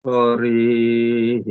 हरिः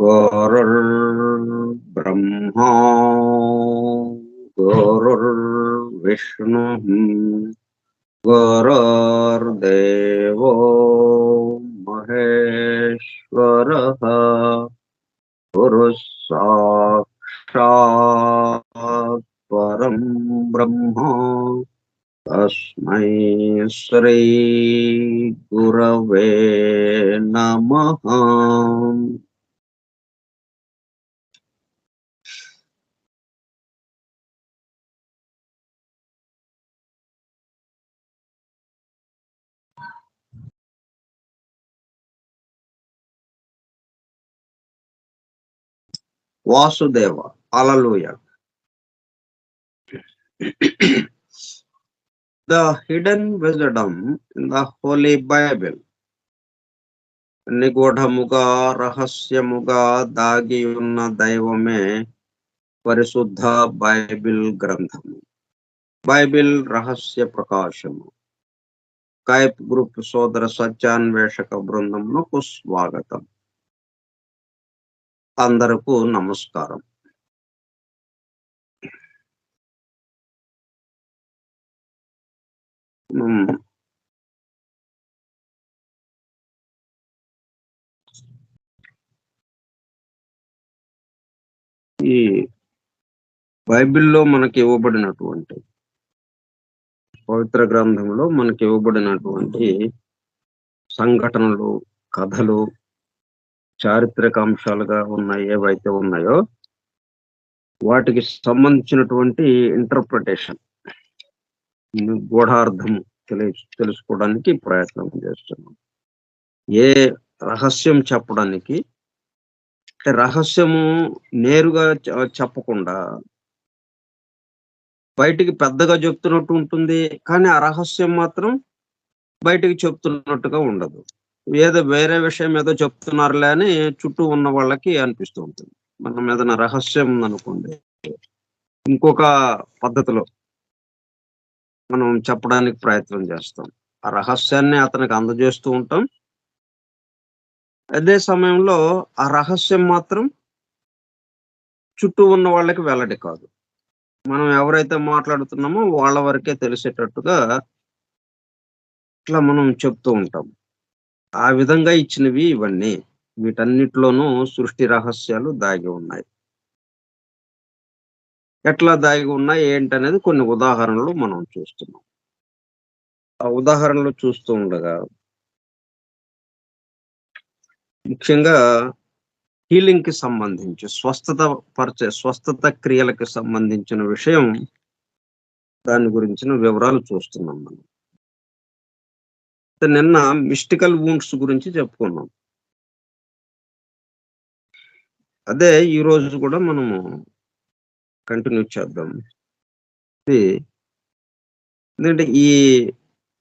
गुरुर्ब्रह्मा गुरुर्विष्णुः गुरुर्देवो महेश्वरः गुरुः साक्षात् परं ब्रह्म तस्मै श्री गुरवे नमः। Vasudeva, hallelujah. The hidden wisdom in the Holy Bible. నిగూఢముగా రహస్యముగా దాగి ఉన్న దైవమే పరిశుద్ధ బైబిల్ గ్రంథము. బైబిల్ రహస్య ప్రకాశము. స్కైప్ గ్రూప్ సోదర సత్యాన్వేషక బృందమునకు స్వాగతం. అందరకు నమస్కారం. ఈ బైబిల్లో మనకి ఇవ్వబడినటువంటి పవిత్ర గ్రంథంలో మనకి ఇవ్వబడినటువంటి సంఘటనలు, కథలు, చారిత్రక అంశాలుగా ఉన్నాయి ఏవైతే ఉన్నాయో వాటికి సంబంధించినటువంటి ఇంటర్ప్రిటేషన్, గూఢార్థం తెలుసుకోవడానికి ప్రయత్నం చేస్తున్నాం. ఏ రహస్యం చెప్పడానికి, రహస్యము నేరుగా చెప్పకుండా బయటికి పెద్దగా చెప్తున్నట్టు ఉంటుంది, కానీ ఆ రహస్యం మాత్రం బయటికి చెప్తున్నట్టుగా ఉండదు. ఏదో వేరే విషయం ఏదో చెప్తున్నారులే అని చుట్టూ ఉన్న వాళ్ళకి అనిపిస్తూ ఉంటుంది. మనం ఏదైనా రహస్యం ఉందనుకోండి, ఇంకొక పద్ధతిలో మనం చెప్పడానికి ప్రయత్నం చేస్తాం. ఆ రహస్యాన్ని అతనికి అందజేస్తూ ఉంటాం. అదే సమయంలో ఆ రహస్యం మాత్రం చుట్టూ ఉన్న వాళ్ళకి వెల్లడి కాదు. మనం ఎవరైతే మాట్లాడుతున్నామో వాళ్ళ వరకే తెలిసేటట్టుగా ఇట్లా మనం చెప్తూ ఉంటాం. ఆ విధంగా ఇచ్చినవి ఇవన్నీ. వీటన్నిటిలోనూ సృష్టి రహస్యాలు దాగి ఉన్నాయి. ఎట్లా దాగి ఉన్నాయి ఏంటనేది కొన్ని ఉదాహరణలు మనం చూస్తున్నాం. ఆ ఉదాహరణలు చూస్తూ ఉండగా ముఖ్యంగా హీలింగ్ కి సంబంధించి స్వస్థత క్రియలకు సంబంధించిన విషయం, దాని గురించిన వివరాలు చూస్తున్నాం మనం. నిన్న మిస్టికల్ వూండ్స్ గురించి చెప్పుకున్నాం. అదే ఈ రోజు కూడా మనము కంటిన్యూ చేద్దాం. ఎందుకంటే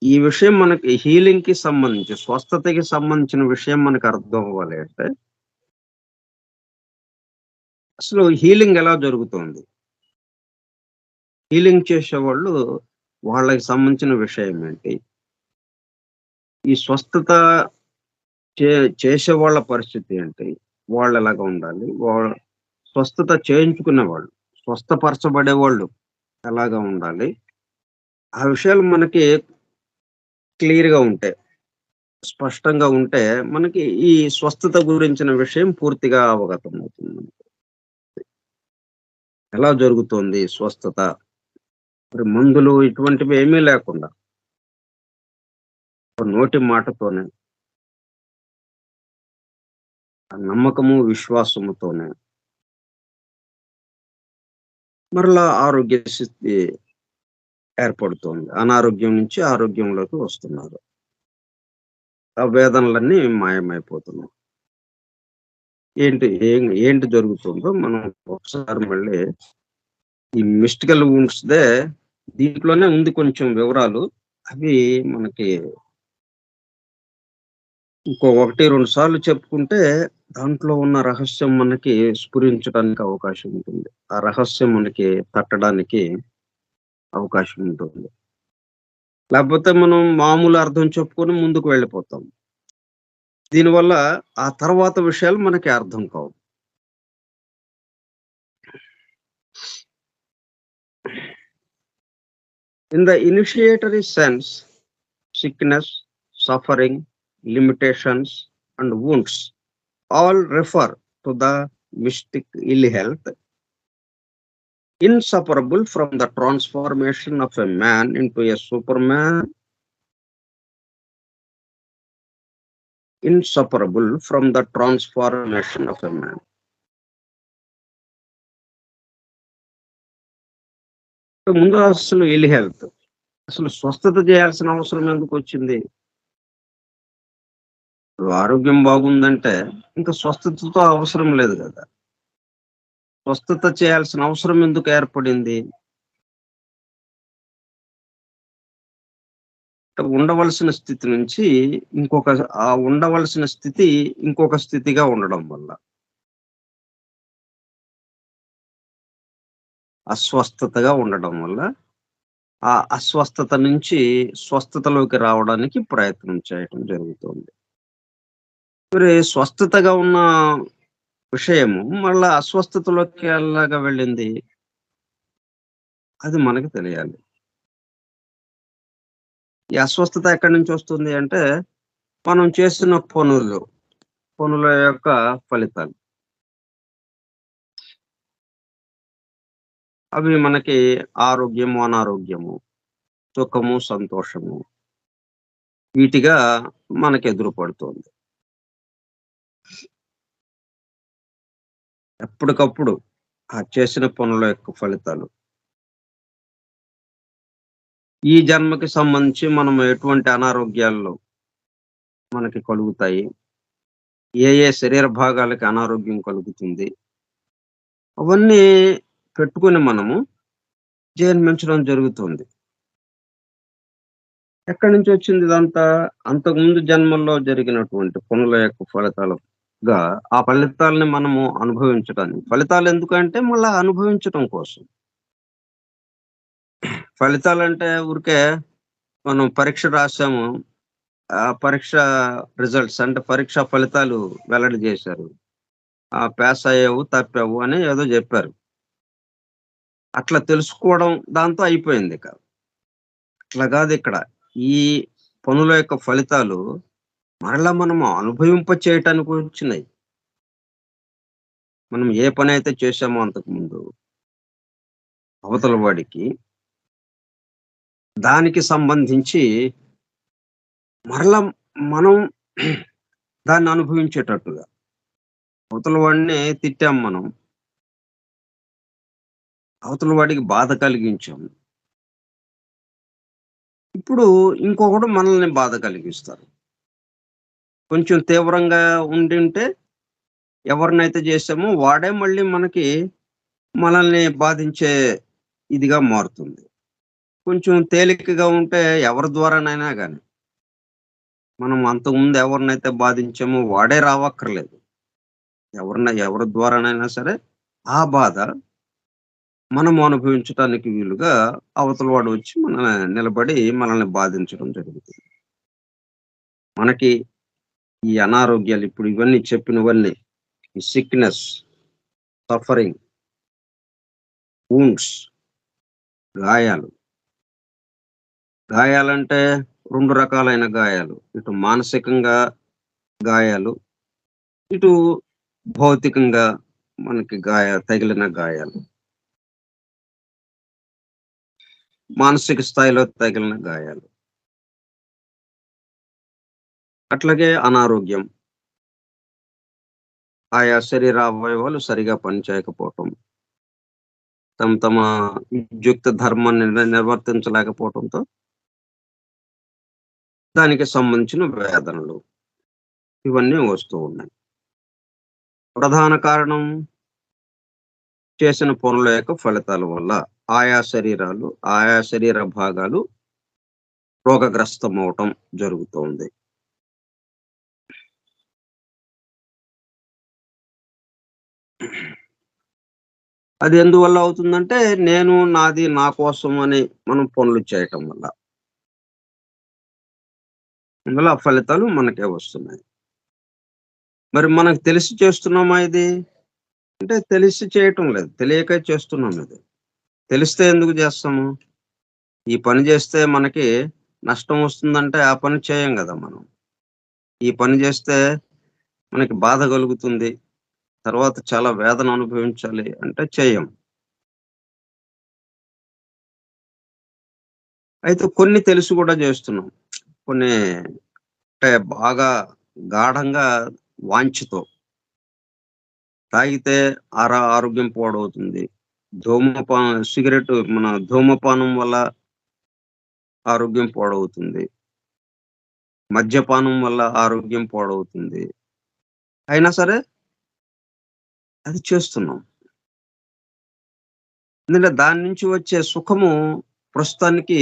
ఈ విషయం మనకి హీలింగ్ కి సంబంధించి, స్వస్థతకి సంబంధించిన విషయం మనకు అర్థం అవ్వాలి అంటే అసలు హీలింగ్ ఎలా జరుగుతుంది, హీలింగ్ చేసేవాళ్ళు వాళ్ళకి సంబంధించిన విషయం ఏంటి? ఈ స్వస్థత చే చేసేవాళ్ళ పరిస్థితి ఏంటి? వాళ్ళెలాగా ఉండాలి? స్వస్థత చేయించుకునేవాళ్ళు, స్వస్థపరచబడేవాళ్ళు ఎలాగా ఉండాలి? ఆ విషయాలు మనకి క్లియర్‌గా ఉంటాయి. స్పష్టంగా ఉంటే మనకి ఈ స్వస్థత గురించిన విషయం పూర్తిగా అవగతమవుతుంది. ఎలా జరుగుతోంది స్వస్థత? మరి మందులు ఇటువంటివి ఏమీ లేకుండా ఒక నోటి మాటతోనే, ఆ నమ్మకము, విశ్వాసముతోనే మరలా ఆరోగ్య స్థితి ఏర్పడుతోంది. అనారోగ్యం నుంచి ఆరోగ్యంలోకి వస్తున్నారు. ఆ వేదనలన్నీ మాయమైపోతున్నాయి. ఏంటి జరుగుతుందో మనం ఒకసారి మళ్ళీ ఈ మిస్టికల్ వూండ్స్‌దే దీంట్లోనే ఉంది కొంచెం వివరాలు. అవి మనకి ఇంకో 1, 2 సార్లు చెప్పుకుంటే దాంట్లో ఉన్న రహస్యం మనకి స్ఫురించడానికి అవకాశం ఉంటుంది. ఆ రహస్యం మనకి తట్టడానికి అవకాశం ఉంటుంది. లేకపోతే మనం మామూలు అర్థం చెప్పుకొని ముందుకు వెళ్ళిపోతాం. దీనివల్ల ఆ తర్వాత విషయాలు మనకి అర్థం కావు. In the initiatory sense, sickness, suffering, limitations, and wounds all refer to the mystic ill health inseparable from the transformation of a man into a superman, inseparable from the transformation of a man. ముందు అసలు ill health, అసలు స్వస్థత చేయాల్సిన అవసరం ఎందుకు వచ్చింది? ఆరోగ్యం బాగుందంటే ఇంకా స్వస్థతతో అవసరం లేదు కదా. స్వస్థత చేయాల్సిన అవసరం ఎందుకు ఏర్పడింది? ఉండవలసిన స్థితి నుంచి ఉండవలసిన స్థితి ఇంకొక స్థితిగా ఉండడం వల్ల. అస్వస్థతగా ఉండడం వల్ల, ఆ అస్వస్థత నుంచి స్వస్థతలోకి రావడానికి ప్రయత్నం చేయటం జరుగుతుంది. మరి స్వస్థతగా ఉన్న విషయము మళ్ళా అస్వస్థతలోకి ఎలాగా వెళ్ళింది? అది మనకి తెలియాలి. ఈ అస్వస్థత ఎక్కడి నుంచి వస్తుంది అంటే, మనం చేస్తున్న పనుల యొక్క ఫలితాలు. అవి మనకి ఆరోగ్యము, అనారోగ్యము, సుఖము, సంతోషము వీటిగా మనకెదురు పడుతోంది. ఎప్పటికప్పుడు ఆ చేసిన పనుల యొక్క ఫలితాలు. ఈ జన్మకి సంబంధించి మనం ఎటువంటి అనారోగ్యాలు మనకి కలుగుతాయి? ఏ శరీర భాగాలకి అనారోగ్యం కలుగుతుంది? అవన్నీ పెట్టుకొని మనము జన్మించడం జరుగుతుంది. ఎక్కడి నుంచి వచ్చింది ఇదంతా? అంతకుముందు జన్మల్లో జరిగినటువంటి పనుల యొక్క ఫలితాలుగా ఆ ఫలితాలని మనము అనుభవించడానికి. ఫలితాలు ఎందుకంటే మళ్ళా అనుభవించటం కోసం. ఫలితాలంటే ఊరికే మనం పరీక్ష రాసాము. ఆ పరీక్ష రిజల్ట్స్ అంటే పరీక్ష ఫలితాలు వెల్లడి చేశారు. పాస్ అయ్యావు, తప్పావు అని ఏదో జెప్పారు. అట్లా తెలుసుకోవడం దాంతో అయిపోయిందిక. అట్లా గాదిక్కడ. ఈ పనుల యొక్క ఫలితాలు మరలా మనము అనుభవింప చేయటానికి వచ్చినాయి. మనం ఏ పనైతే చేశామో అంతకుముందు అవతల వాడికి, దానికి సంబంధించి మరలా మనం దాన్ని అనుభవించేటట్టుగా. అవతల వాడిని తిట్టాం మనం. అవతల వాడికి బాధ కలిగించాం. ఇప్పుడు ఇంకొకడు మనల్ని బాధ కలిగిస్తారు. కొంచెం తీవ్రంగా ఉండింటే ఎవరినైతే చేసామో వాడే మళ్ళీ మనల్ని బాధించే ఇదిగా మారుతుంది. కొంచెం తేలికగా ఉంటే ఎవరి ద్వారానైనా గాని, మనం అంతకుముందు ఎవరినైతే బాధించామో వాడే రావక్కర్లేదు. ఎవరి ద్వారానైనా సరే ఆ బాధ మనము అనుభవించటానికి వీలుగా అవతల వాడు వచ్చి నిలబడి మనల్ని బాధించడం జరుగుతుంది. మనకి ఈ అనారోగ్యాలు ఇప్పుడు ఇవన్నీ చెప్పినవన్నీ ఈ సిక్‌నెస్, సఫరింగ్, వూండ్స్, గాయాలు. గాయాలంటే 2 రకాలైన గాయాలు. ఇటు మానసికంగా గాయాలు, ఇటు భౌతికంగా మనకి తగిలిన గాయాలు. మానసిక స్థాయిలో తగిలిన గాయాలు. అట్లాగే అనారోగ్యం. ఆయా శరీర అవయవాలు సరిగా పనిచేయకపోవటం. తమ తమ విద్యుక్త ధర్మాన్ని నిర్వర్తించలేకపోవటంతో దానికి సంబంధించిన వేదనలు ఇవన్నీ వస్తూ ఉన్నాయి. ప్రధాన కారణం చేసిన పనుల యొక్క ఫలితాల వల్ల ఆయా శరీర భాగాలు రోగగ్రస్తమవ్వటం జరుగుతోంది. అది ఎందువల్ల అవుతుందంటే, నేను, నాది, నా కోసం అని మనం పనులు చేయటం వల్ల. అందువల్ల ఆ ఫలితాలు మనకే వస్తున్నాయి. మరి మనకు తెలిసి చేస్తున్నామా ఇది? అంటే తెలిసి చేయటం లేదు. తెలియక చేస్తున్నాం ఇది. తెలిస్తే ఎందుకు చేస్తాము? ఈ పని చేస్తే మనకి నష్టం వస్తుందంటే ఆ పని చేయం గదా మనం. ఈ పని చేస్తే మనకి బాధ కలుగుతుంది. తర్వాత చాలా వేదన అనుభవించాలి అంటే చెయ్యం. అయితే కొన్ని తెలిసి గూడా జేస్తున్నాం. కొన్ని అంటే బాగా గాఢంగా వాంఛతో తాగితే ఆరోగ్యం పాడవుతుంది. ధూమపానం వల్ల ఆరోగ్యం పాడవుతుంది. మద్యపానం వల్ల ఆరోగ్యం పాడవుతుంది. అయినా సరే అది చేస్తున్నాం. ఎందుకంటే దాని నుంచి వచ్చే సుఖము ప్రస్తుతానికి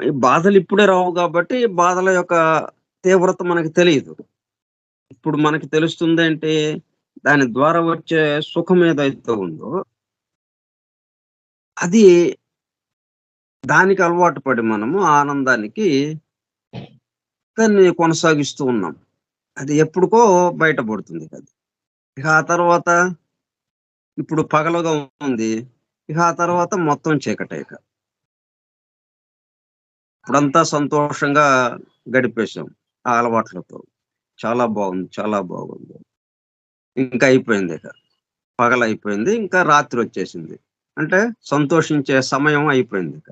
ఈ బాధలు ఇప్పుడే రావు గాబట్టి, బాధల యొక్క తీవ్రత మనకు తెలీదు. ఇప్పుడు మనకి తెలుస్తుందేంటి? దాని ద్వారా వచ్చే సుఖం ఏదైతే ఉందో, అది దానికి అలవాటు పడి మనము ఆనందానికి దాన్ని కొనసాగిస్తూ ఉన్నాం. అది ఎప్పుడుకో బయటపడుతుంది అది. ఇక ఆ తర్వాత ఇప్పుడు పగలుగా ఉంది. ఇక ఆ తర్వాత మొత్తం చీకటే ఇక. ఇప్పుడంతా సంతోషంగా గడిపేశాం ఆ అలవాట్లతో. చాలా బాగుంది. చాలా బాగుంది. ఇంకా అయిపోయిందిక. పగలయిపోయింది. ఇంకా రాత్రొచ్చేసింది. అంటే సంతోషించే సమయం అయిపోయిందిక.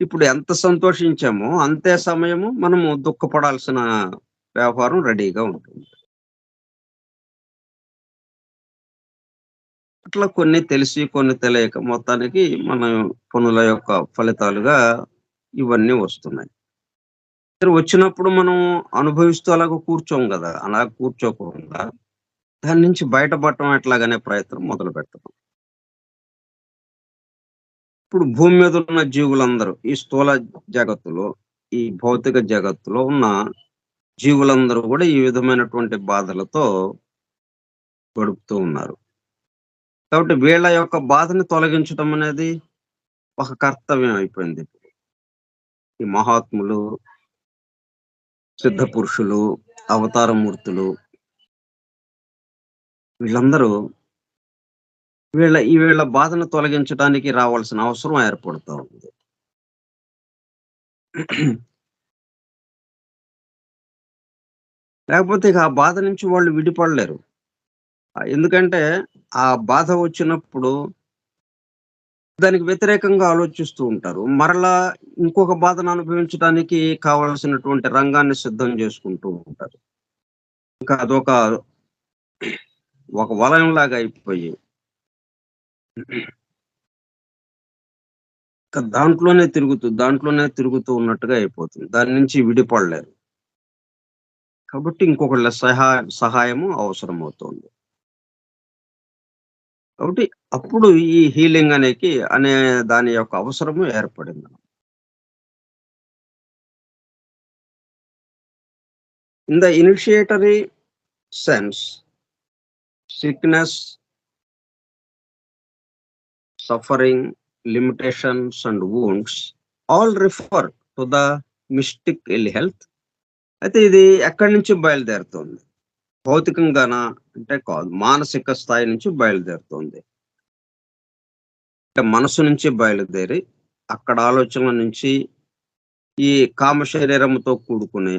ఇప్పుడు ఎంత సంతోషించామో అంతే సమయము మనము దుఃఖపడాల్సిన వ్యవహారం రెడీగా ఉంటుంది. అట్లా కొన్ని తెలిసి, కొన్ని తెలియక మొత్తానికి మన పనుల యొక్క ఫలితాలుగా ఇవన్నీ వస్తున్నాయి. మరి వచ్చినప్పుడు మనం అనుభవిస్తూ అలాగ కూర్చోం గదా! అలా కూర్చోకుండా దాని నుంచి బయటపడటం ఎట్లాగనే ప్రయత్నం మొదలుపెడతాం. ఇప్పుడు భూమి మీద ఉన్న జీవులందరూ ఈ స్థూల జగత్తులో, ఈ భౌతిక జగత్తులో ఉన్న జీవులందరూ గూడా ఈ విధమైనటువంటి బాధలతో గడుపుతూ ఉన్నారు. కాబట్టి వీళ్ళ యొక్క బాధని తొలగించటం అనేది ఒక కర్తవ్యం అయిపోయింది. ఈ మహాత్ములు, సిద్ధ పురుషులు, అవతార మూర్తులు వీళ్ళందరూ వీళ్ళ బాధను తొలగించడానికి రావాల్సిన అవసరం ఏర్పడుతా ఉంది. లేకపోతే ఇక ఆ బాధ నుంచి వాళ్ళు విడిపడలేరు. ఎందుకంటే ఆ బాధ వచ్చినప్పుడు దానికి వ్యతిరేకంగా ఆలోచిస్తూ ఉంటారు. మరలా ఇంకొక బాధను అనుభవించడానికి కావాల్సినటువంటి రంగాన్ని సిద్ధం చేసుకుంటూ ఉంటారు. ఇంకా ఒక వలయంలాగా అయిపోయి ఇక దాంట్లోనే తిరుగుతూ ఉన్నట్టుగా అయిపోతుంది. దాని నుంచి విడిపడలేరు. కాబట్టి ఇంకొకళ్ళ సహాయము అవసరమవుతోంది. కాబట్టి అప్పుడు ఈ హీలింగ్ అనే దాని యొక్క అవసరము ఏర్పడింది. In the initiatory sense, sickness suffering, limitations, and wounds all refer to the mystic ill health. అయితే ఇది ఎక్కడి నుంచి బయలుదేరుతుంది? భౌతికంగానా అంటే కాదు, మానసిక స్థాయి నుంచి బయలుదేరుతుంది. అంటే మనసు నుంచి బయలుదేరి అక్కడ ఆలోచనల నుంచి ఈ కామ శరీరంతో కూడుకునే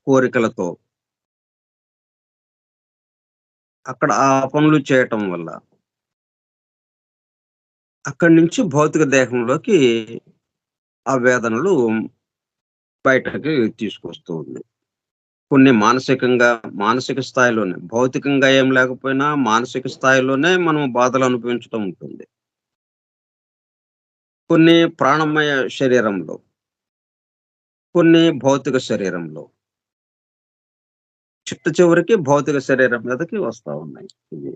కోరికలతో అక్కడ ఆ పనులు చేయటం వల్ల అక్కడి నుంచి భౌతిక దేహంలోకి ఆ వేదనలు బయటకి తీసుకొస్తూ ఉంది. కొన్ని మానసిక స్థాయిలోనే, భౌతికంగా ఏం లేకపోయినా మానసిక స్థాయిలోనే మనం బాధలు అనుభవించడం ఉంటుంది. కొన్ని ప్రాణమయ శరీరంలో, కొన్ని భౌతిక శరీరంలో, చిట్ట చివరికి భౌతిక శరీరం మీదకి వస్తా ఉన్నాయి. ఇవి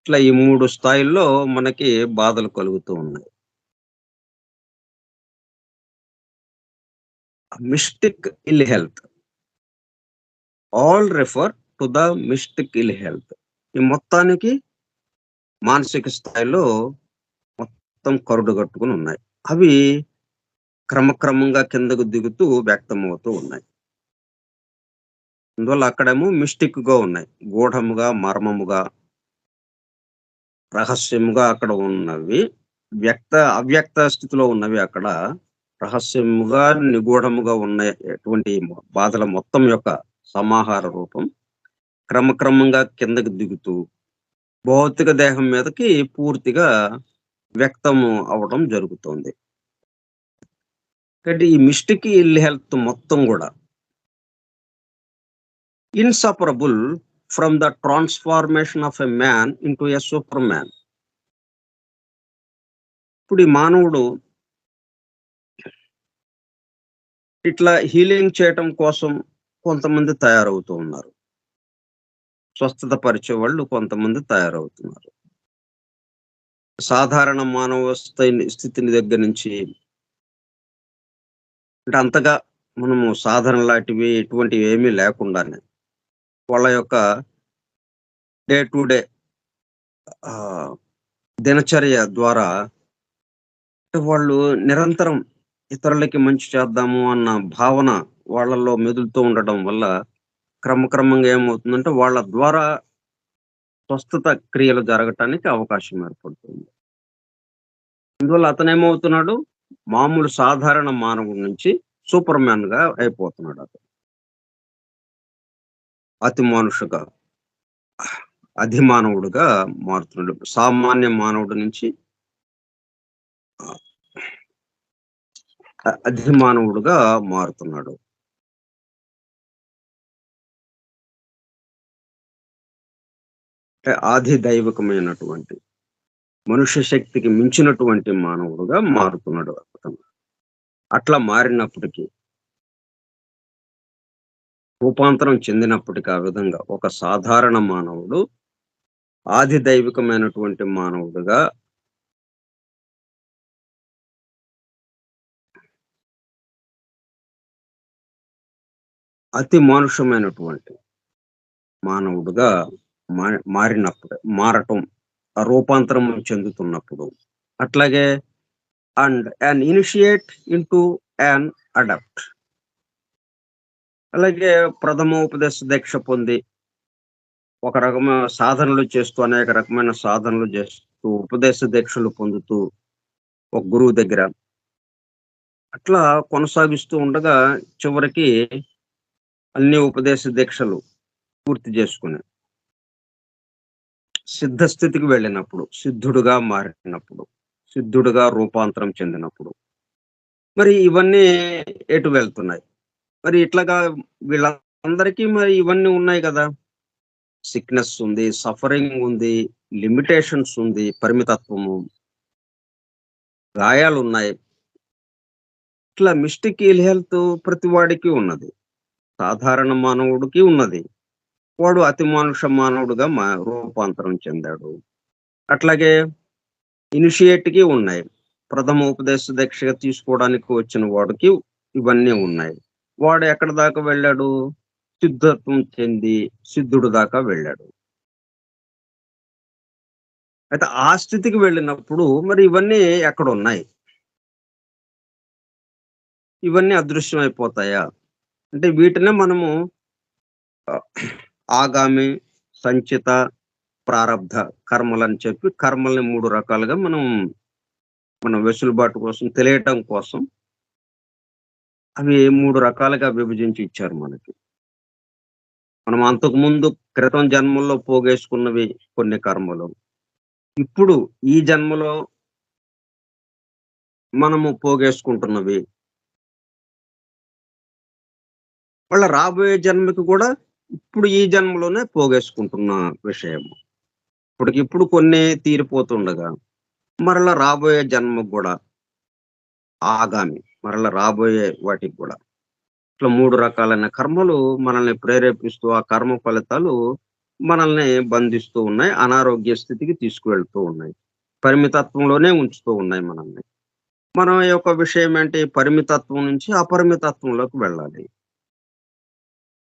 ఇట్లా ఈ 3 స్థాయిల్లో మనకి బాధలు కలుగుతూ ఉన్నాయి. Mystic ill health all refer to the mystic ill health. ఈ మొత్తానికి మానసిక స్థాయిలో మొత్తం కరుడు కట్టుకుని ఉన్నాయి. అవి క్రమక్రమంగా కిందకు దిగుతూ వ్యక్తమవుతూ ఉన్నాయి. అందువల్ల అక్కడేమో మిస్టిక్ గా ఉన్నాయి, గూఢముగా, మర్మముగా, రహస్యముగా అక్కడ ఉన్నవి. అవ్యక్త స్థితిలో ఉన్నవి అక్కడ రహస్యముగా, నిగూఢముగా ఉన్నటువంటి బాధల మొత్తం యొక్క సమాహార రూపం క్రమక్రమంగా కిందకి దిగుతూ భౌతిక దేహం మీదకి పూర్తిగా వ్యక్తము అవడం జరుగుతుంది. కాబట్టి ఈ మిస్టిక్ ఇల్ హెల్త్ మొత్తం కూడా inseparable from the transformation of a man into a super man. ఇప్పుడు ఈ మానవుడు ఇట్లా హీలింగ్ చేయటం కోసం కొంతమంది తయారవుతూ ఉన్నారు, స్వస్థత పరిచే వాళ్ళు కొంతమంది తయారవుతున్నారు. సాధారణ మానవ స్థితిని దగ్గర నుంచి, అంటే అంతగా మనము సాధన లాంటివి ఎటువంటివి ఏమీ లేకుండానే వాళ్ళ యొక్క డే టు డే దినచర్య ద్వారా వాళ్ళు నిరంతరం ఇతరులకి మంచి చేద్దాము అన్న భావన వాళ్ళల్లో మెదులుతూ ఉండటం వల్ల క్రమక్రమంగా ఏమవుతుందంటే వాళ్ళ ద్వారా స్వస్థత క్రియలు జరగటానికి అవకాశం ఏర్పడుతుంది. అందువల్ల అతను ఏమవుతున్నాడు, మామూలు సాధారణ మానవుడి నుంచి సూపర్ మ్యాన్ గా అయిపోతున్నాడు. అతను అధిమానవుడుగా మారుతున్నాడు. సామాన్య మానవుడి నుంచి అధిమానవుడుగా మారుతున్నాడు. ఆది దైవికమైనటువంటి మనుష్య శక్తికి మించినటువంటి మానవుడుగా మారుతున్నాడు అతను. అట్లా మారినప్పటికీ, రూపాంతరం చెందినప్పటికీ ఆ విధంగా ఒక సాధారణ మానవుడు ఆది దైవికమైనటువంటి మానవుడుగా అతి మానుషమైనటువంటి మానవుడుగా మారటం, రూపాంతరం చెందుతున్నప్పుడు, అట్లాగే and an initiate into an adapt, అలాగే ప్రథమోపదేశ దీక్ష పొంది ఒక రకమైన సాధనలు చేస్తూ, అనేక రకమైన సాధనలు చేస్తూ, ఉపదేశ దీక్షలు పొందుతూ ఒక గురువు దగ్గర అట్లా కొనసాగిస్తూ ఉండగా చివరికి అన్ని ఉపదేశ దీక్షలు పూర్తి చేసుకుని సిద్ధస్థితికి వెళ్ళినప్పుడు, సిద్ధుడుగా మారినప్పుడు, సిద్ధుడుగా రూపాంతరం చెందినప్పుడు మరి ఇవన్నీ ఎటు వెళ్తున్నాయి? మరి ఇట్లాగా వీళ్ళందరికీ మరి ఇవన్నీ ఉన్నాయి కదా. సిక్నెస్ ఉంది, సఫరింగ్ ఉంది, లిమిటేషన్స్ ఉంది, పరిమితత్వము, గాయాలు ఉన్నాయి. ఇట్లా మిస్టిక్ ఇల్ హెల్త్ ప్రతి వాడికి ఉన్నది, సాధారణ మానవుడికి ఉన్నది. వాడు అతి మానవుడుగా రూపాంతరం చెందాడు. అట్లాగే ఇనిషియేట్కి ఉన్నాయి, ప్రథమ ఉపదేశ దీక్షగా తీసుకోవడానికి వచ్చిన వాడికి ఇవన్నీ ఉన్నాయి. వాడు ఎక్కడ దాకా వెళ్ళాడు? సిద్ధత్వం చెంది సిద్ధుడు దాకా వెళ్ళాడు. అయితే ఆ స్థితికి వెళ్ళినప్పుడు మరి ఇవన్నీ ఎక్కడున్నాయి? ఇవన్నీ అదృశ్యమైపోతాయా? అంటే వీటినే మనము ఆహ్, ఆగామి, సంచిత, ప్రారబ్ధ కర్మలని చెప్పి కర్మల్ని 3 రకాలుగా మనం వెసులుబాటు కోసం తెలియటం కోసం అవి 3 రకాలుగా విభజించి ఇచ్చారు మనకి. మనం అంతకుముందు క్రితం జన్మల్లో పోగేసుకున్నవి కొన్ని కర్మలు. ఇప్పుడు ఈ జన్మలో మనము పోగేసుకుంటున్నవి. మళ్ళా రాబోయే జన్మకి కూడా ఇప్పుడు ఈ జన్మలోనే పోగేసుకుంటున్న విషయము. ఇప్పటికిప్పుడు కొన్ని తీరిపోతుండగా, మరలా రాబోయే జన్మకు గూడా ఆగామి. మరలా రాబోయే వాటికి గూడా. ఇట్లా 3 రకాలైన కర్మలు మనల్ని ప్రేరేపిస్తూ, ఆ కర్మ ఫలితాలు మనల్ని బంధిస్తూ ఉన్నాయి. అనారోగ్య స్థితికి తీసుకువెళ్తూ ఉన్నాయి. పరిమితత్వంలోనే ఉంచుతూ ఉన్నాయి మనల్ని. మన యొక్క విషయం ఏంటి? పరిమితత్వం నుంచి అపరిమితత్వంలోకి వెళ్ళాలి.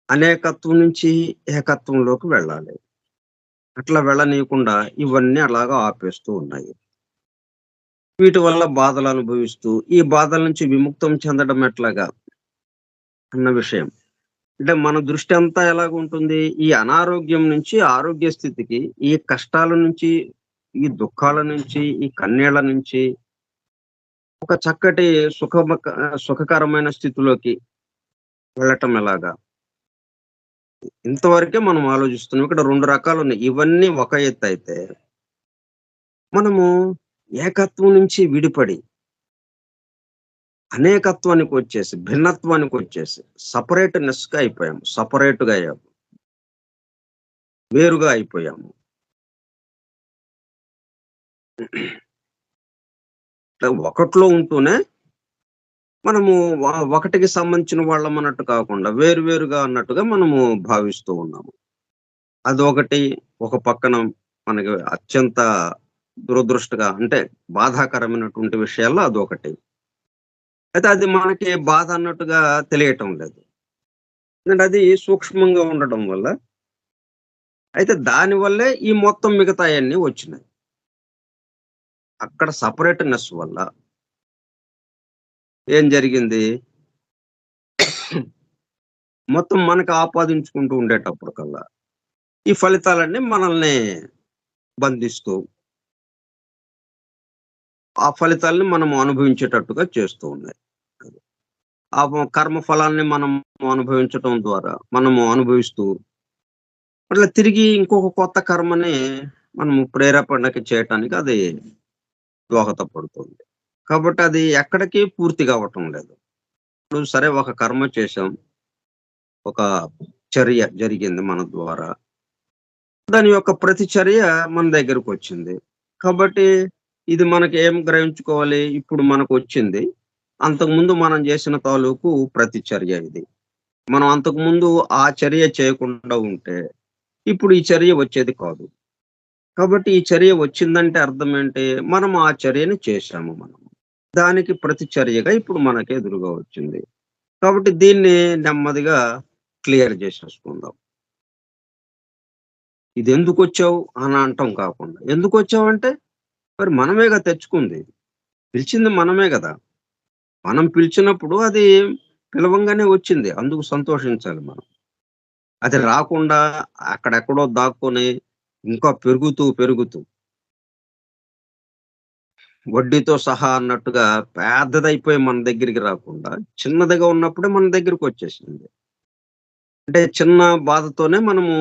అనేకత్వం నుంచి ఏకత్వంలోకి వెళ్ళాలి. అట్లా వెళ్ళనీయకుండా ఇవన్నీ అలాగా ఆపేస్తూ ఉన్నాయి. వీటి వల్ల బాధలు అనుభవిస్తూ, ఈ బాధల నుంచి విముక్తం చెందడం ఎట్లాగా అన్న విషయం. అంటే మన దృష్టి అంతా ఎలాగుంటుంది? ఈ అనారోగ్యం నుంచి ఆరోగ్య స్థితికి, ఈ కష్టాల నుంచి, ఈ దుఃఖాల నుంచి, ఈ కన్నీళ్ల నుంచి ఒక చక్కటి సుఖకరమైన స్థితిలోకి వెళ్ళటం ఎలాగా? ఇంతవరకే మనం ఆలోచిస్తున్నాం. ఇక్కడ 2 రకాలున్నాయి. ఇవన్నీ ఒక ఎత్తయితే, మనము ఏకత్వం నుంచి విడిపడి, అనేకత్వానికొచ్చేసి, భిన్నత్వానికొచ్చేసి, సెపరేట్‌నెస్‌గా అయిపోయాము. సెపరేట్‌గా అయ్యాము. వేరుగా అయిపోయాము. ఒకట్లో ఉంటూనే మనము ఒకటికి సంబంధించిన వాళ్ళం అన్నట్టు కాకుండా, వేరు వేరుగా అన్నట్టుగా మనము భావిస్తూ ఉన్నాము. అదొకటి ఒక పక్కన మనకి అత్యంత దురదృష్టంగా అంటే బాధాకరమైనటువంటి విషయాల్లో అదొకటి. అయితే అది మనకి బాధ అన్నట్టుగా తెలియటం లేదు. ఎందుకంటే అది సూక్ష్మంగా ఉండడం వల్ల, అయితే దాని వల్లే ఈ మొత్తం మిగతాయన్నీ వచ్చినాయి. అక్కడ సెపరేట్‌నెస్ వల్ల ఏం జరిగింది? మొత్తం మనకు ఆపాదించుకుంటూ ఉండేటప్పటికల్లా, ఈ ఫలితాలన్నీ మనల్ని బంధిస్తూ, ఆ ఫలితాల్ని మనము అనుభవించేటట్టుగా చేస్తూ ఉన్నాయి. కర్మ ఫలాన్ని మనం అనుభవించటం ద్వారా, మనము అనుభవిస్తూ, మళ్ళా తిరిగి ఇంకొక కొత్త కర్మని మనము ప్రేరేపణకి చేయటానికి అది దోహదపడుతుంది. కాబట్టి అది ఎక్కడికి పూర్తిగా అవ్వటం లేదు. ఇప్పుడు సరే ఒక కర్మ చేశాం. ఒక చర్య జరిగింది మన ద్వారా. దాని యొక్క ప్రతిచర్య మన దగ్గరకొచ్చింది. కాబట్టి ఇది మనకి ఏం గ్రహించుకోవాలి? ఇప్పుడు మనకొచ్చింది. అంతకుముందు మనం చేసిన తాలూకు ప్రతిచర్య ఇది. మనం అంతకుముందు ఆ చర్య చేయకుండా ఉంటే, ఇప్పుడు ఈ చర్య వచ్చేది కాదు. కాబట్టి ఈ చర్య వచ్చిందంటే అర్థం ఏంటి? మనం ఆ చర్యని చేశాము మనం. దానికి ప్రతిచర్యగా ఇప్పుడు మనకి ఎదురుగా వచ్చింది. కాబట్టి దీన్ని నెమ్మదిగా క్లియర్ చేసేసుకుందాం. ఇదెందుకొచ్చావు అని అనటం కాకుండా, ఎందుకొచ్చావంటే మరి మనమేగా తెచ్చుకుంది. పిలిచింది మనమే గదా! మనం పిలిచినప్పుడు అది పిలవంగానే వచ్చింది. అందుకు సంతోషించాలి మనం. అది రాకుండా అక్కడెక్కడో దాక్కొని ఇంకా పెరుగుతూ, పెరుగుతూ వడ్డీతో సహా అన్నట్టుగా పెద్దదైపోయి మన దగ్గరికి రాకుండా, చిన్నదిగా ఉన్నప్పుడే మన దగ్గరకొచ్చేసింది. అంటే చిన్న బాధతోనే మనము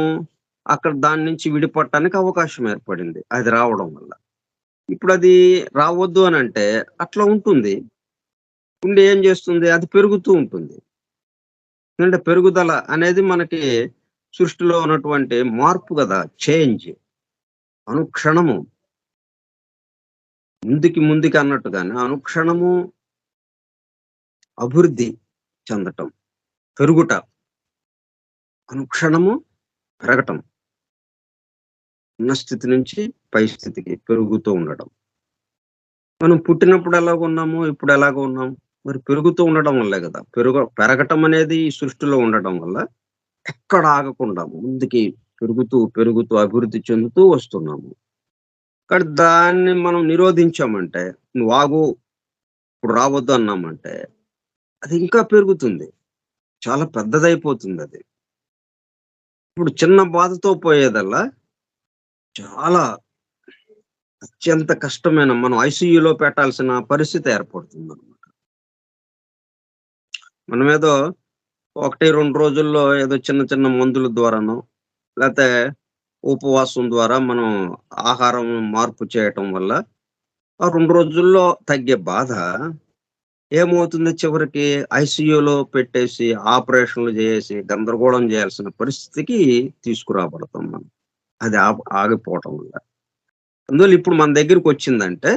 అక్కడ దాని నుంచి విడిపడటానికి అవకాశం ఏర్పడింది. అది రావడం వల్ల. ఇప్పుడది రావద్దు అనంటే అట్లా ఉంటుంది. ఉండి ఏం చేస్తుంది? అది పెరుగుతూ ఉంటుంది. ఎందుకంటే పెరుగుదల అనేది మనకి సృష్టిలో ఉన్నటువంటి మార్పు గదా! చేంజ్. అనుక్షణము ముందుకి అన్నట్టుగానే అనుక్షణము అభివృద్ధి చెందటం, పెరుగుట, అనుక్షణము పెరగటం. ఉన్న స్థితి నుంచి పై స్థితికి పెరుగుతూ ఉండడం. మనం పుట్టినప్పుడు ఎలాగున్నాము? ఇప్పుడు ఎలాగ ఉన్నాం? మరి పెరుగుతూ ఉండడం వల్లే గదా! పెరగటం అనేది ఈ సృష్టిలో ఉండడం వల్ల ఎక్కడ ఆగకుండా ముందుకి పెరుగుతూ, పెరుగుతూ అభివృద్ధి చెందుతూ వస్తున్నాము. కానీ దాన్ని మనం నిరోధించామంటే, నువ్వు ఆగు, ఇప్పుడు రావద్దు అన్నామంటే, అది ఇంకా పెరుగుతుంది. చాలా పెద్దదైపోతుందది. ఇప్పుడు చిన్న బాధతో పోయేదల్లా చాలా అత్యంత కష్టమైన మనం ఐసీయూలో పెట్టాల్సిన పరిస్థితి ఏర్పడుతుందనమాట. మనమేదో 1, 2 రోజుల్లో ఏదో చిన్న చిన్న మందుల ద్వారానో, లేతే ఉపవాసం ద్వారా మనం ఆహారం మార్పు చేయటం వల్ల, ఆ 2 రోజుల్లో తగ్గే బాధ ఏమవుతుంది చివరికి ఐసీయూలో పెట్టేసి, ఆపరేషన్‌లు జేసి, గందరగోళం జేయాల్సిన పరిస్థితికి తీసుకురాబడతాం మనం. అది ఆగిపోవటం వల్ల. అందువల్ల ఇప్పుడు మన దగ్గరికొచ్చిందంటే,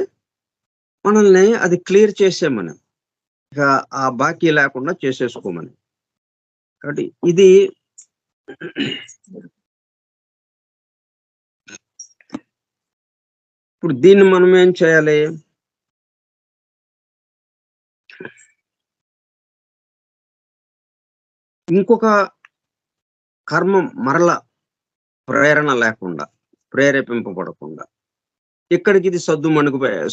మనల్ని అది క్లియర్ చేసేయమని. ఇక ఆ బాకీ లేకుండా చేసేసుకోమని. కాబట్టి ఇది ఇప్పుడు దీన్ని మనం ఏం చేయాలి? ఇంకొక కర్మం మరల ప్రేరణ లేకుండా, ప్రేరేపింపబడకుండా, ఇక్కడికి ఇది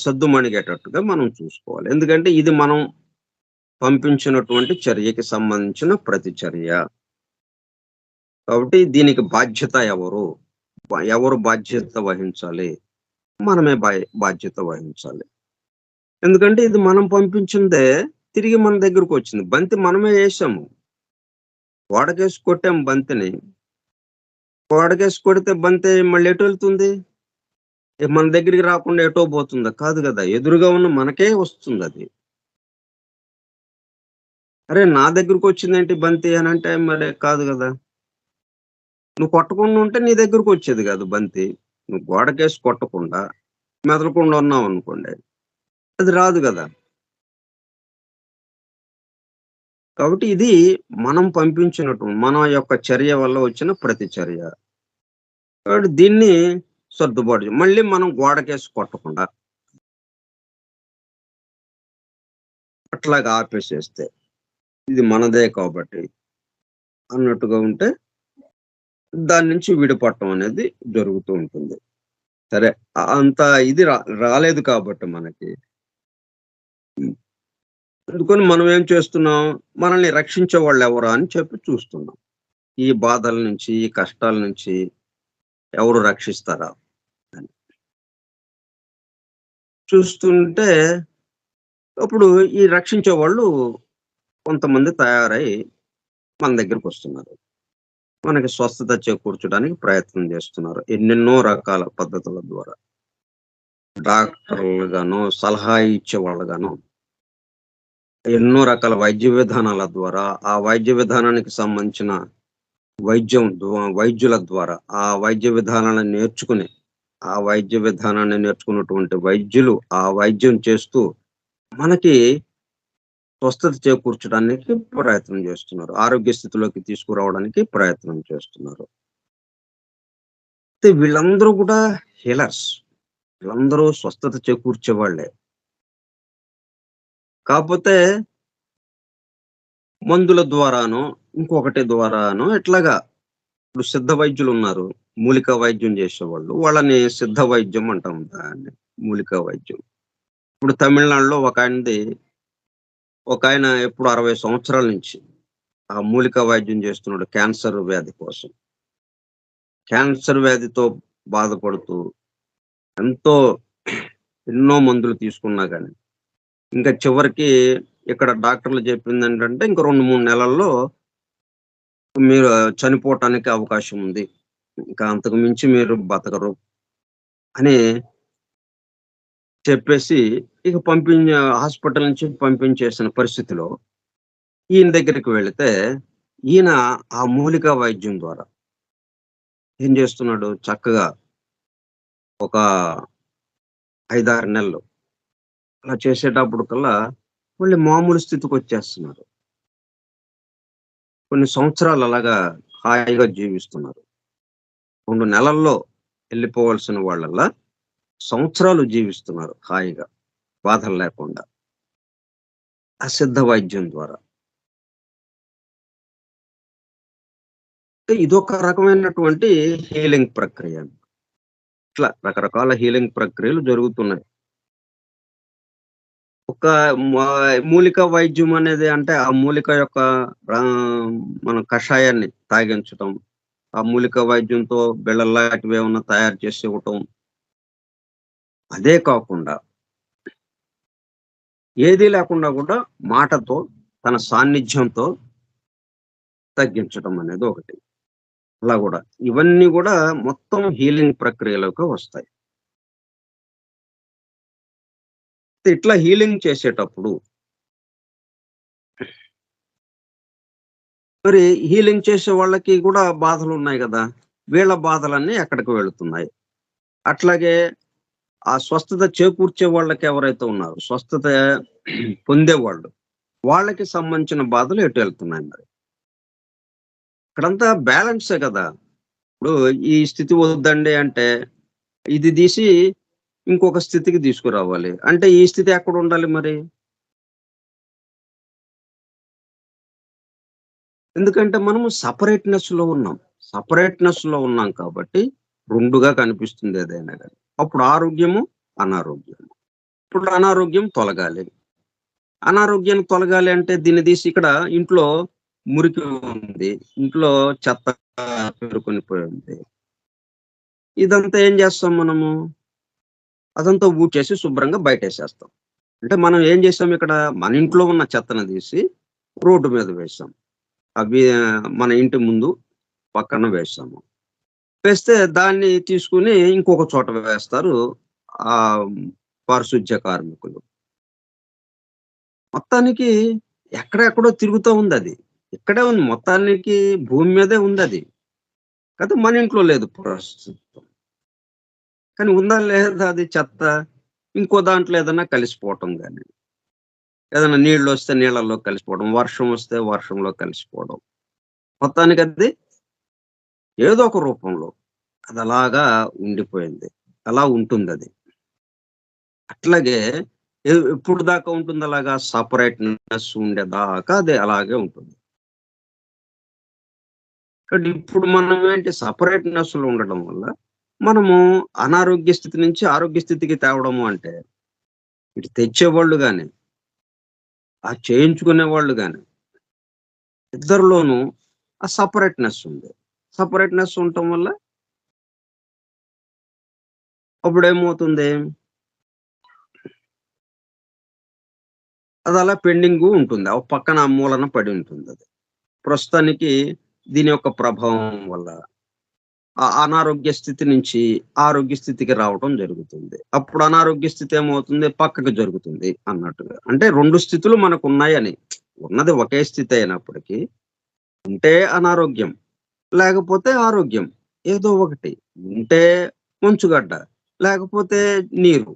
సద్దుమణిగేటట్టుగా మనం చూసుకోవాలి. ఎందుకంటే ఇది మనం పంపించినటువంటి చర్యకి సంబంధించిన ప్రతిచర్య. కాబట్టి దీనికి బాధ్యత ఎవరు? ఎవరు బాధ్యత వహించాలి? మనమే బాధ్యత వహించాలి. ఎందుకంటే ఇది మనం పంపించిందే తిరిగి మన దగ్గరకొచ్చింది. బంతి మనమే యేసాము. గోడకేసి కొట్టాం బంతిని. గోడకేసి కొడితే బంతి మళ్ళీ ఎటెళ్తుంది? మన దగ్గరికి రాకుండా ఎటో పోతుందా? కాదు గదా! ఎదురుగా ఉన్న మనకే వస్తుందది. అరే! నా దగ్గరకొచ్చిందేంటి బంతి అనంటే మరి కాదు గదా! నువ్వు కొట్టకుండా ఉంటే నీ దగ్గరకొచ్చేది గాదు బంతి. నువ్వు గోడకేసి కొట్టకుండా, మెదలకుండా ఉన్నావనుకోండి, అది రాదు గదా! కాబట్టి ఇది మనం పంపించినట్టు మన యొక్క చర్య వల్ల వచ్చిన ప్రతిచర్య. కాబట్టి దీన్ని సర్దుబాటు మళ్ళీ మనం గోడకేసి కొట్టకుండా అట్లాగా ఆపేసేస్తే, ఇది మనదే కాబట్టి అన్నట్టుగా ఉంటే, దాని నుంచి విడిపడటం అనేది జరుగుతూ ఉంటుంది. సరే అంత ఇది రాలేదు కాబట్టి మనకి. అందుకని మనం ఏం చేస్తున్నాం, మనల్ని రక్షించేవాళ్ళెవరా అని చెప్పి చూస్తున్నాం. ఈ బాధల నుంచి, ఈ కష్టాల నుంచి ఎవరు రక్షిస్తారా అని. చూస్తుంటే అప్పుడు ఈ రక్షించేవాళ్ళు కొంతమంది తయారై మన దగ్గరకొస్తున్నారు. మనకి స్వస్థత చేకూర్చడానికి ప్రయత్నం చేస్తున్నారు. ఎన్నెన్నో రకాల పద్ధతుల ద్వారా. డాక్టర్లుగాను, సలహా ఇచ్చేవాళ్ళుగాను, ఎన్నో రకాల వైద్య విధానాల ద్వారా, ఆ వైద్య విధానానికి సంబంధించిన వైద్యుల ద్వారా, ఆ వైద్య విధానాలను నేర్చుకుని, ఆ వైద్య విధానాన్ని నేర్చుకున్నటువంటి వైద్యులు, ఆ వైద్యం చేస్తూ మనకి స్వస్థత చేకూర్చడానికి ప్రయత్నం చేస్తున్నారు. ఆరోగ్య స్థితిలోకి తీసుకురావడానికి ప్రయత్నం చేస్తున్నారు. అయితే వీళ్ళందరూ కూడా హీలర్స్. వీళ్ళందరూ స్వస్థత చేకూర్చేవాళ్ళే. కాపోతే మందుల ద్వారానో, ఇంకొకటి ద్వారానో ఇట్లాగా ఇప్పుడు సిద్ధ వైద్యులున్నారు. మూలికా వైద్యం చేసేవాళ్ళు. వాళ్ళని సిద్ధ వైద్యం అంటాం దాన్ని. మూలికా వైద్యం. ఇప్పుడు తమిళనాడులో ఒకాయన ఎప్పుడు 60 సంవత్సరాల నుంచి ఆ మూలికా వైద్యం చేస్తున్నాడు క్యాన్సర్ వ్యాధి కోసం. క్యాన్సర్ వ్యాధితో బాధపడుతూ ఎంతో ఎన్నో మందులు తీసుకున్నా గాని, ఇంకా చివరికి ఇక్కడ డాక్టర్లు చెప్పిందేంటంటే, ఇంక 2, 3 నెలల్లో మీరు చనిపోవటానికి అవకాశం ఉంది. ఇంకా అంతకు మించి మీరు బతకరు అని చెప్పేసి, ఇక హాస్పిటల్ నుంచి పంపించేసిన పరిస్థితిలో, ఈయన దగ్గరికి వెళితే, ఈయన ఆ మూలికా వైద్యం ద్వారా ఏం చేస్తున్నాడు చక్కగా ఒక 5, 6 నెలలు అలా చేసేటప్పటికల్లా మళ్ళీ మామూలు స్థితికొచ్చేస్తున్నారు. కొన్ని సంవత్సరాలు అలాగా హాయిగా జీవిస్తున్నారు. 2 నెలల్లో ఎళ్ళిపోవాల్సిన వాళ్ళలా సంవత్సరాలు జీవిస్తున్నారు హాయిగా. బాధలు లేకుండా. ఆ సిద్ధ వైద్యం ద్వారా. ఇదొక రకమైనటువంటి హీలింగ్ ప్రక్రియ. ఇట్లా రకరకాల హీలింగ్ ప్రక్రియలు జరుగుతున్నాయి. ఒక మూలిక వైద్యం అనేది అంటే ఆ మూలిక యొక్క మన కషాయాన్ని తాగించటం. ఆ మూలిక వైద్యంతో బిళ్ళల్లాంటివి ఏమన్నా తయారు చేసి ఇవ్వటం. అదే కాకుండా ఏదీ లేకుండా కూడా మాటతో, తన సాన్నిధ్యంతో తగ్గించటం అనేది ఒకటి. అలా గూడా. ఇవన్నీ గూడా మొత్తం హీలింగ్ ప్రక్రియలోకి వస్తాయి. ఇట్లా హీలింగ్ చేసేటప్పుడు మరి హీలింగ్ చేసే వాళ్ళకి గూడా బాధలున్నాయి గదా! వీళ్ళ బాధలన్నీ ఎక్కడికి వెళుతున్నాయి. అట్లాగే ఆ స్వస్థత చేకూర్చే వాళ్ళకి ఎవరైతే ఉన్నారో, స్వస్థత పొందేవాళ్ళు, వాళ్ళకి సంబంధించిన బాధలు ఎటు ఎళ్తున్నాయి మరి? ఇక్కడంతా బ్యాలెన్సే గదా! ఇప్పుడు ఈ స్థితి వద్దండి అంటే, ఇది తీసి ఇంకొక స్థితికి తీసుకురావాలి. అంటే ఈ స్థితి ఎక్కడుండాలి మరి? ఎందుకంటే మనము సెపరేట్‌నెస్‌లో ఉన్నాం. సెపరేట్‌నెస్‌లో ఉన్నాం కాబట్టి 2గా కనిపిస్తుంది ఏదైనా గాని. అప్పుడు ఆరోగ్యము, అనారోగ్యము. ఇప్పుడు అనారోగ్యం తొలగాలి. అనారోగ్యం తొలగాలి అంటే దీన్ని తీసి ఇక్కడ ఇంట్లో మురికి ఉంది. ఇంట్లో చెత్త పేరుకొని పోయింది. ఇదంతా ఏం చేస్తాం మనము? అదంతా ఊడ్చేసి శుభ్రంగా బయటేసేస్తాం. అంటే మనం ఏం చేసాం ఇక్కడ మన ఇంట్లో ఉన్న చెత్తను తీసి రోడ్డు మీద వేసాం. అవి మన ఇంటి ముందు పక్కన వేసాము. వేస్తే దాన్ని తీసుకొని ఇంకొక చోట వేస్తారు. ఆహ్, పారిశుధ్య కార్మికులు. మొత్తానికి ఎక్కడెక్కడో తిరుగుతా ఉందది. ఇక్కడే ఉంది. మొత్తానికి భూమి మీదే ఉందది. కాతే మన ఇంట్లో లేదు ప్రస్తుతం. కానీ ఉందా లేదా అది చెత్త, ఇంకో దాంట్లో ఏదన్నా కలిసిపోవటం గాని, ఏదైనా నీళ్లొస్తే నీళ్ళలో కలిసిపోవడం, వర్షం వస్తే వర్షంలో కలిసిపోవడం. మొత్తానికది ఏదో ఒక రూపంలో అదలాగా ఉండిపోయింది. అలా ఉంటుందది. అట్లాగే ఎప్పుడు దాకా ఉంటుందలాగా సెపరేట్‌నెస్ ఉండేదాకా అది అలాగే ఉంటుంది. కానీ ఇప్పుడు మనం ఏంటి సెపరేట్‌నెస్‌లో ఉండడం వల్ల, మనము అనారోగ్య స్థితి నుంచి ఆరోగ్య స్థితికి తేవడము అంటే, ఇటు తెచ్చేవాళ్ళు గాని, ఆ చేయించుకునేవాళ్ళు గాని, ఇద్దరిలోనూ ఆ సెపరేట్‌నెస్ ఉంది. సెపరేట్‌నెస్ ఉండటం వల్ల అప్పుడేమవుతుంది, అదలా పెండింగు ఉంటుంది. ఓ పక్కన ఆ మూలన పడి ఉంటుందది. ప్రస్తుతానికి దీని యొక్క ప్రభావం వల్ల అనారోగ్య స్థితి నుంచి ఆరోగ్య స్థితికి రావటం జరుగుతుంది. అప్పుడు అనారోగ్య స్థితి ఏమవుతుంది? పక్కకి జరుగుతుంది అన్నట్టుగా. అంటే 2 స్థితులు మనకున్నాయని. ఉన్నది ఒకే స్థితి అయినప్పటికీ, ఉంటే అనారోగ్యం, లేకపోతే ఆరోగ్యం. ఏదో ఒకటి. ఉంటే మంచుగడ్డ, లేకపోతే నీరు.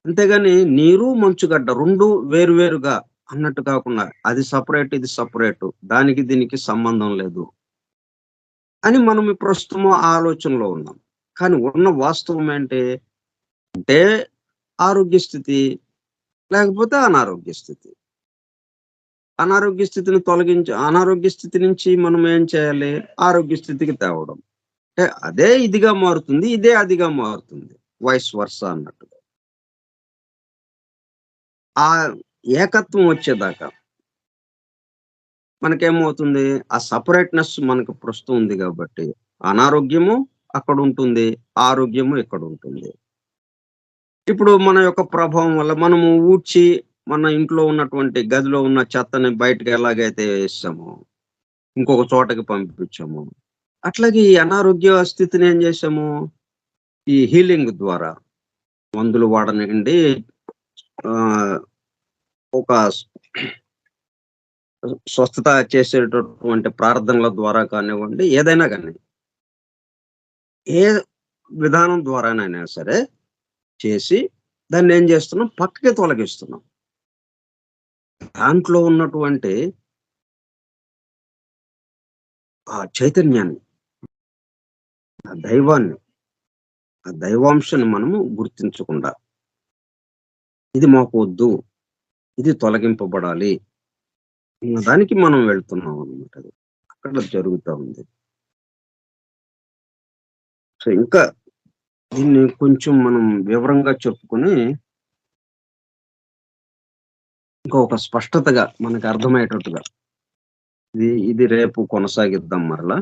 అంతేగాని నీరు, మంచుగడ్డ 2 వేరు వేరుగా అన్నట్టు కాకుండా, అది సెపరేట్, ఇది సెపరేటు. దానికి దీనికి సంబంధం లేదు అని మనం ప్రస్తుతం ఆలోచనలో ఉన్నాం. కానీ ఉన్న వాస్తవం ఏంటి? అంటే ఆరోగ్య స్థితి, లేకపోతే అనారోగ్య స్థితి. అనారోగ్య స్థితి నుంచి మనం ఏం చేయాలి? ఆరోగ్య స్థితికి తేవడం. అంటే అదే ఇదిగా మారుతుంది. ఇదే అదిగా మారుతుంది. వైస్ వర్సా అన్నట్టుగా. ఆ ఏకత్వం వచ్చేదాకా మనకేమవుతుంది? ఆ సెపరేట్‌నెస్ మనకు ప్రస్తుతం ఉంది గాబట్టి, అనారోగ్యము అక్కడుంటుంది. ఆరోగ్యము ఇక్కడుంటుంది. ఇప్పుడు మన యొక్క ప్రభావం వల్ల మనము ఊడ్చి, మన ఇంట్లో ఉన్నటువంటి గదిలో ఉన్న చెత్తని బయటకి ఎలాగైతే వేసామో, ఇంకొక చోటకి పంపించామో, అట్లాగే ఈ అనారోగ్య స్థితిని ఏం చేశాము, ఈ హీలింగ్ ద్వారా మందులు వాడనియండి, ఆహ్, ఒక స్వస్థత చేసేటటువంటి ప్రార్థనల ద్వారా కానివ్వండి, ఏదైనా గాని, ఏ విధానం ద్వారానైనా సరే చేసి, దాన్నేం చేస్తున్నాం, పక్కకి తొలగిస్తున్నాం. దాంట్లో ఉన్నటువంటి ఆ చైతన్యాన్ని, ఆ దైవాన్ని, ఆ దైవాంశాన్ని మనము గుర్తించకుండా, ఇది మాకు వద్దు, ఇది తొలగింపబడాలి అన్న దానికి మనం వెళ్తున్నాం అన్నమాట అది. అక్కడ జరుగుతా ఉంది. సో ఇంకా దీన్ని కొంచెం మనం వివరంగా చెప్పుకొని ఇంకా ఒక స్పష్టతగా మనకు అర్థమయ్యేటట్టుగా ఇది రేపు కొనసాగిద్దాం మరలా.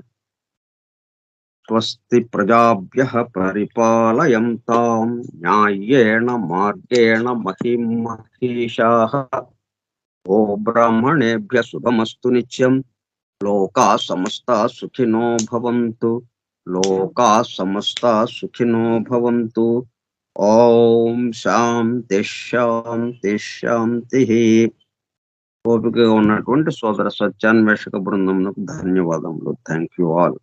స్వస్తి ప్రజాభ్యః పరిపాలయంతాం న్యాయేణ మార్గేణ మహిం మహీషాః. ఓ బ్రాహ్మణేభ్య శుభమస్తు నిత్యం. లోకా సమస్తా సుఖినో భవంతు. లోకా సమస్తా సుఖినో భవంతు. ఓం శాంతి శాంతి శాంతి. ఓపికగా ఉన్నటువంటి సోదర సత్యాన్వేషక బృందమునకు ధన్యవాదములు. Thank you all.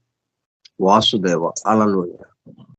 Vasudeva. Hallelujah.